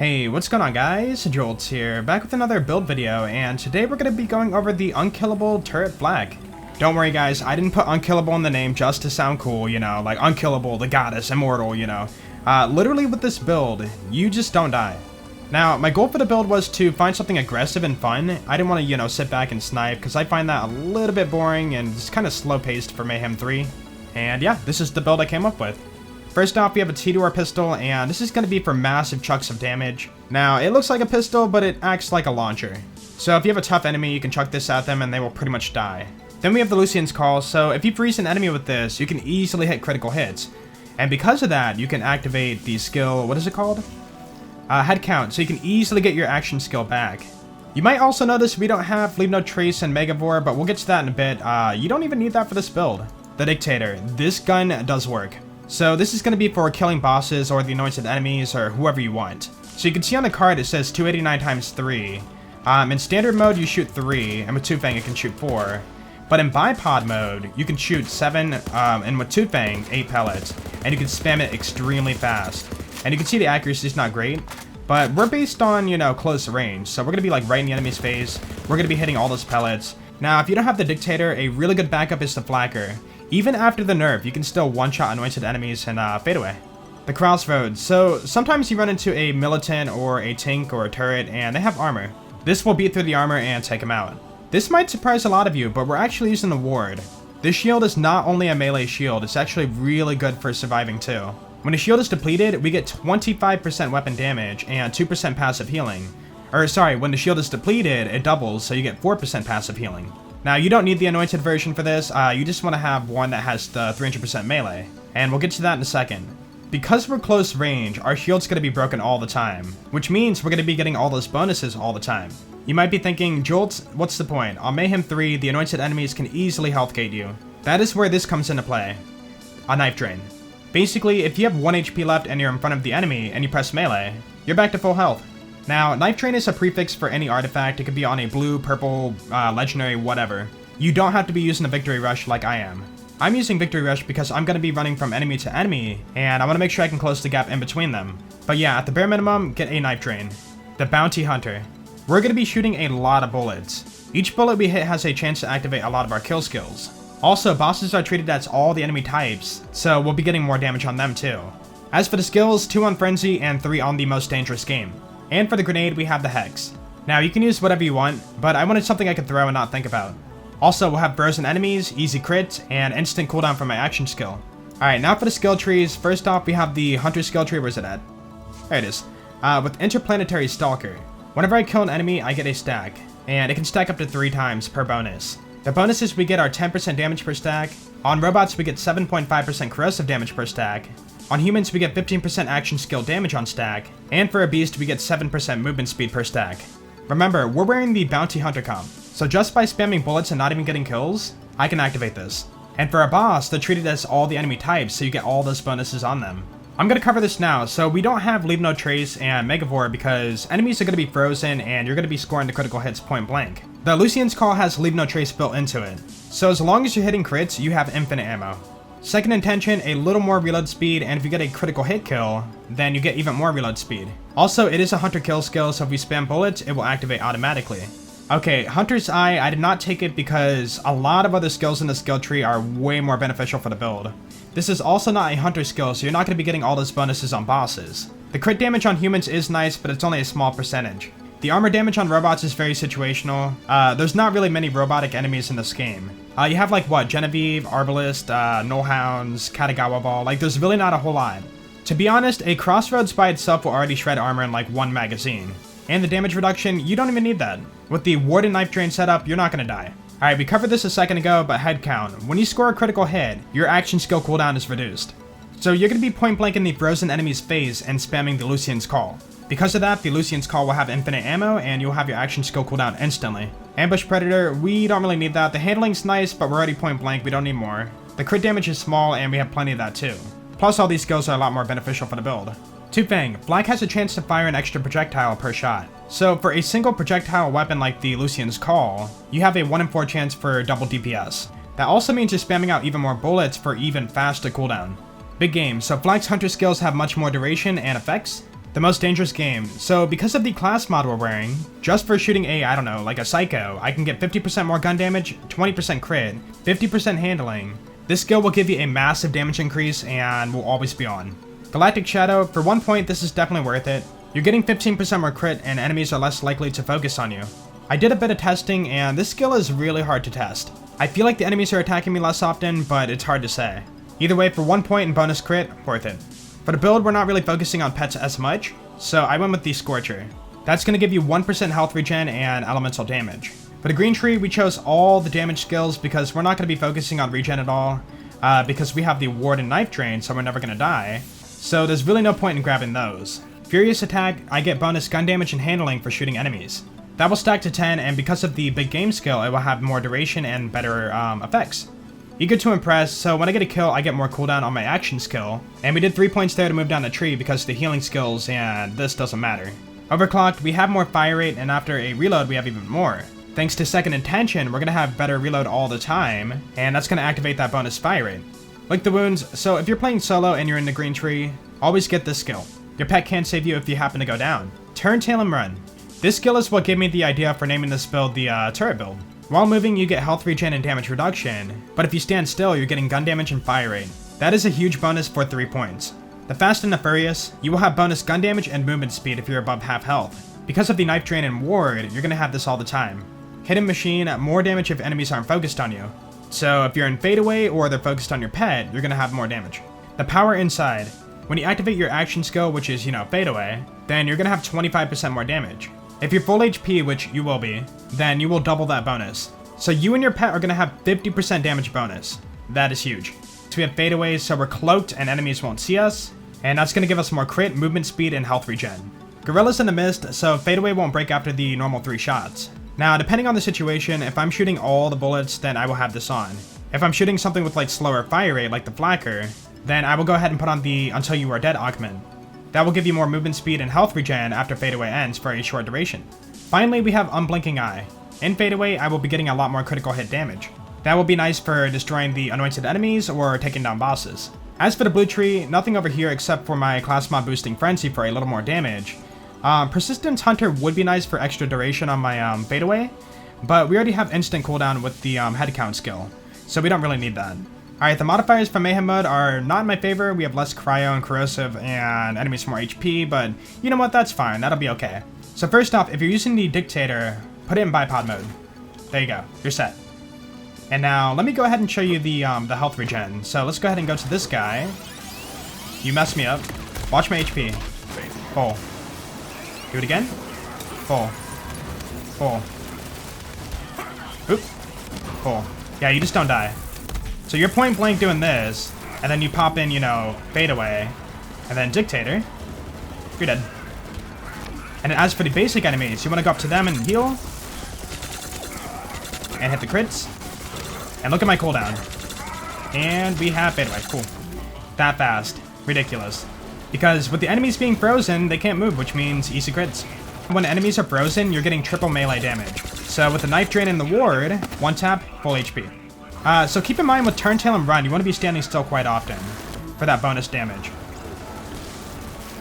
Hey, what's going on guys? Jolts here, back with another build video, and today we're going to be going over the Unkillable turret flag. Don't worry guys, I didn't put Unkillable in the name just to sound cool, you know, like Unkillable, the goddess, immortal, you know. Literally with this build, you just don't die. Now, my goal for the build was to find something aggressive and fun. I didn't want to, you know, sit back and snipe, because I find that a little bit boring and just kind of slow-paced for Mayhem 3. And yeah, this is the build I came up with. First off, we have a T2R pistol, and this is going to be for massive chunks of damage. Now, it looks like a pistol, but it acts like a launcher. So if you have a tough enemy, you can chuck this at them and they will pretty much die. Then we have the Lucian's Call, so if you freeze an enemy with this, you can easily hit critical hits. And because of that, you can activate the skill, what is it called? Head count, so you can easily get your action skill back. You might also notice we don't have Leave No Trace and Megavore, but we'll get to that in a bit. You don't even need that for this build. The Dictator, this gun does work. So this is going to be for killing bosses or the anointed enemies or whoever you want. So you can see on the card it says 289 times 3. In standard mode you shoot 3, and with Two Fang you can shoot 4. But in bipod mode you can shoot 7, and with Two Fang 8 pellets, and you can spam it extremely fast. And you can see the accuracy is not great, but we're based on, you know, close range. So we're going to be like right in the enemy's face. We're going to be hitting all those pellets. Now if you don't have the Dictator, a really good backup is the Flacker. Even after the nerf, you can still one-shot anointed enemies and fade away. The Crossroads. So sometimes you run into a militant or a tank or a turret and they have armor. This will beat through the armor and take them out. This might surprise a lot of you, but we're actually using the ward. This shield is not only a melee shield, it's actually really good for surviving too. When the shield is depleted, we get 25% weapon damage and 2% passive healing. Or sorry, when the shield is depleted, it doubles, so you get 4% passive healing. Now, you don't need the anointed version for this, you just want to have one that has the 300% melee, and we'll get to that in a second. Because we're close range, our shield's going to be broken all the time, which means we're going to be getting all those bonuses all the time. You might be thinking, Jolts, what's the point? On Mayhem 3, the anointed enemies can easily health gate you. That is where this comes into play. A Knife Drain. Basically, if you have 1 HP left and you're in front of the enemy and you press melee, you're back to full health. Now, Knife Drain is a prefix for any artifact. It could be on a blue, purple, legendary, whatever. You don't have to be using a Victory Rush like I am. I'm using Victory Rush because I'm going to be running from enemy to enemy, and I want to make sure I can close the gap in between them. But yeah, at the bare minimum, get a Knife Drain. The Bounty Hunter. We're going to be shooting a lot of bullets. Each bullet we hit has a chance to activate a lot of our kill skills. Also, bosses are treated as all the enemy types, so we'll be getting more damage on them too. As for the skills, 2 on Frenzy and 3 on the Most Dangerous Game. And for the grenade, we have the Hex. Now, you can use whatever you want, but I wanted something I could throw and not think about. Also, we'll have frozen enemies, easy crit, and instant cooldown for my action skill. Alright, now for the skill trees. First off, we have the Hunter skill tree. Where's it at? There it is. With Interplanetary Stalker. Whenever I kill an enemy, I get a stack, and it can stack up to 3 times per bonus. The bonuses we get are 10% damage per stack. On robots, we get 7.5% corrosive damage per stack. On humans, we get 15% action skill damage on stack, and for a beast, we get 7% movement speed per stack. Remember, we're wearing the Bounty Hunter comp, so just by spamming bullets and not even getting kills, I can activate this. And for a boss, they're treated as all the enemy types, so you get all those bonuses on them. I'm going to cover this now. So we don't have Leave No Trace and Megavore because enemies are going to be frozen and you're going to be scoring the critical hits point blank. The Lucian's Call has Leave No Trace built into it, so as long as you're hitting crits, you have infinite ammo. Second intention, a little more reload speed, and if you get a critical hit kill, then you get even more reload speed. Also, it is a hunter kill skill, so if you spam bullets, it will activate automatically. Okay, Hunter's Eye, I did not take it because a lot of other skills in the skill tree are way more beneficial for the build. This is also not a hunter skill, so you're not going to be getting all those bonuses on bosses. The crit damage on humans is nice, but it's only a small percentage. The armor damage on robots is very situational. There's not really many robotic enemies in this game. You have like what, Genevieve, Arbalist, Nullhounds, Katagawa Ball, like there's really not a whole lot. To be honest, a Crossroads by itself will already shred armor in like 1 magazine. And the damage reduction, you don't even need that. With the Ward and Knife Drain setup, you're not going to die. Alright, we covered this a second ago, but head count. When you score a critical hit, your action skill cooldown is reduced. So you're going to be point blank in the frozen enemy's face and spamming the Lucian's Call. Because of that, the Lucian's Call will have infinite ammo, and you'll have your action skill cooldown instantly. Ambush Predator, we don't really need that. The handling's nice, but we're already point blank, we don't need more. The crit damage is small, and we have plenty of that too. Plus, all these skills are a lot more beneficial for the build. Two Fang, Black has a chance to fire an extra projectile per shot. So for a single projectile weapon like the Lucian's Call, you have a 1 in 4 chance for double DPS. That also means you're spamming out even more bullets for even faster cooldown. Big game, so Black's hunter skills have much more duration and effects. the most dangerous game. So because of the class mod we're wearing, just for shooting I don't know, like a psycho, I can get 50% more gun damage, 20% crit, 50% handling. This skill will give you a massive damage increase and will always be on. Galactic Shadow, for 1 point, this is definitely worth it. You're getting 15% more crit and enemies are less likely to focus on you. I did a bit of testing and this skill is really hard to test. I feel like the enemies are attacking me less often, but it's hard to say. Either way, for 1 point and bonus crit, worth it. For the build, we're not really focusing on pets as much, so I went with the Scorcher. That's going to give you 1% health regen and elemental damage. For the green tree, we chose all the damage skills because we're not going to be focusing on regen at all, because we have the ward and knife drain, so we're never going to die. So there's really no point in grabbing those. Furious Attack, I get bonus gun damage and handling for shooting enemies. That will stack to 10, and because of the big game skill, it will have more duration and better effects. Eager to Impress, so when I get a kill, I get more cooldown on my action skill, and we did 3 points there to move down the tree because the healing skills and this doesn't matter. Overclocked, we have more fire rate, and after a reload, we have even more. Thanks to Second Intention, we're going to have better reload all the time, and that's going to activate that bonus fire rate. Like the wounds, so if you're playing solo and you're in the green tree, always get this skill. Your pet can't save you if you happen to go down. Turn, tail, and run. This skill is what gave me the idea for naming this build the turret build. While moving, you get health regen and damage reduction, but if you stand still, you're getting gun damage and fire rate. That is a huge bonus for 3 points. The Fast and the Furious, you will have bonus gun damage and movement speed if you're above half health. Because of the knife drain and ward, you're going to have this all the time. Hidden Machine, more damage if enemies aren't focused on you. So if you're in fadeaway or they're focused on your pet, you're going to have more damage. The Power Inside, when you activate your action skill, which is, fadeaway, then you're going to have 25% more damage. If you're full HP, which you will be, then you will double that bonus. So you and your pet are going to have 50% damage bonus. That is huge. So we have fadeaways, so we're cloaked and enemies won't see us, and that's going to give us more crit, movement speed, and health regen. Gorillas in the Mist, so fadeaway won't break after the normal 3 shots. Now, depending on the situation, if I'm shooting all the bullets, then I will have this on. If I'm shooting something with slower fire rate, like the Flacker, then I will go ahead and put on the Until You Are Dead augment. That will give you more movement speed and health regen after fadeaway ends for a short duration. Finally, we have Unblinking Eye. In fadeaway, I will be getting a lot more critical hit damage. That will be nice for destroying the anointed enemies or taking down bosses. As for the blue tree, nothing over here except for my class mod boosting Frenzy for a little more damage. Persistence Hunter would be nice for extra duration on my fadeaway, but we already have instant cooldown with the head count skill, so we don't really need that. Alright, the modifiers from Mayhem mode are not in my favor. We have less cryo and corrosive and enemies more HP, but you know what, that's fine, that'll be okay. So first off, if you're using the Dictator, put it in bipod mode. There you go, you're set. And now, let me go ahead and show you the health regen. So let's go ahead and go to this guy. You messed me up. Watch my HP. Full. Do it again. Full. Full. Oop. Full. Yeah, you just don't die. So you're point blank doing this, and then you pop in, fadeaway, and then Dictator. You're dead. And then as for the basic enemies, you want to go up to them and heal. And hit the crits. And look at my cooldown. And we have fadeaway. Cool. That fast. Ridiculous. Because with the enemies being frozen, they can't move, which means easy crits. When enemies are frozen, you're getting triple melee damage. So with the knife drain and the ward, one tap, full HP. So keep in mind with turn, tail, and run, you want to be standing still quite often for that bonus damage.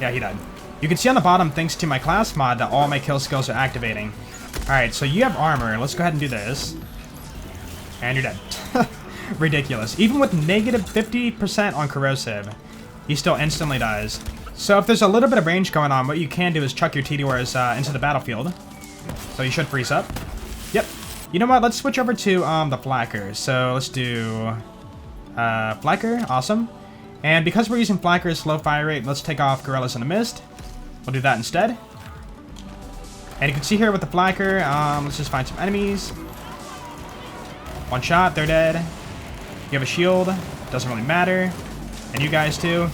Yeah, he died. You can see on the bottom, thanks to my class mod, that all my kill skills are activating. Alright, so you have armor. Let's go ahead and do this. And you're dead. Ridiculous. Even with negative 50% on corrosive, he still instantly dies. So if there's a little bit of range going on, what you can do is chuck your TDORs into the battlefield. So you should freeze up. Yep. You know what? Let's switch over to the Flacker. So let's do Flacker. Awesome. And because we're using Flacker's low fire rate, let's take off Gorillas in the Mist. We'll do that instead. And you can see here with the Flacker, let's just find some enemies. One shot, they're dead. You have a shield, doesn't really matter. And you guys too.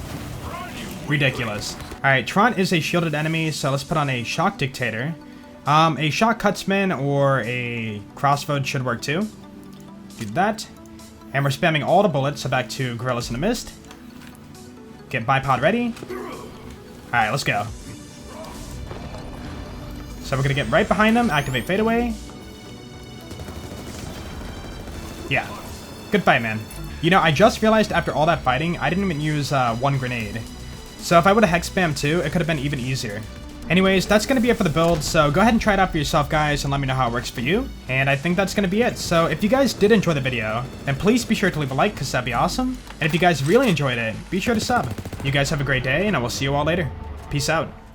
Ridiculous. Alright, Tron is a shielded enemy, so let's put on a Shock Dictator. A Shock Cutsman or a Crossbow should work too. Do that. And we're spamming all the bullets, so back to Gorillas in the Mist. Get bipod ready. Alright, let's go. So we're gonna get right behind them, activate fadeaway. Yeah. Good fight, man. I just realized after all that fighting, I didn't even use one grenade. So if I would have hex spam too, it could have been even easier. Anyways, that's going to be it for the build, so go ahead and try it out for yourself, guys, and let me know how it works for you. And I think that's going to be it. So if you guys did enjoy the video, then please be sure to leave a like, because that'd be awesome. And if you guys really enjoyed it, be sure to sub. You guys have a great day, and I will see you all later. Peace out.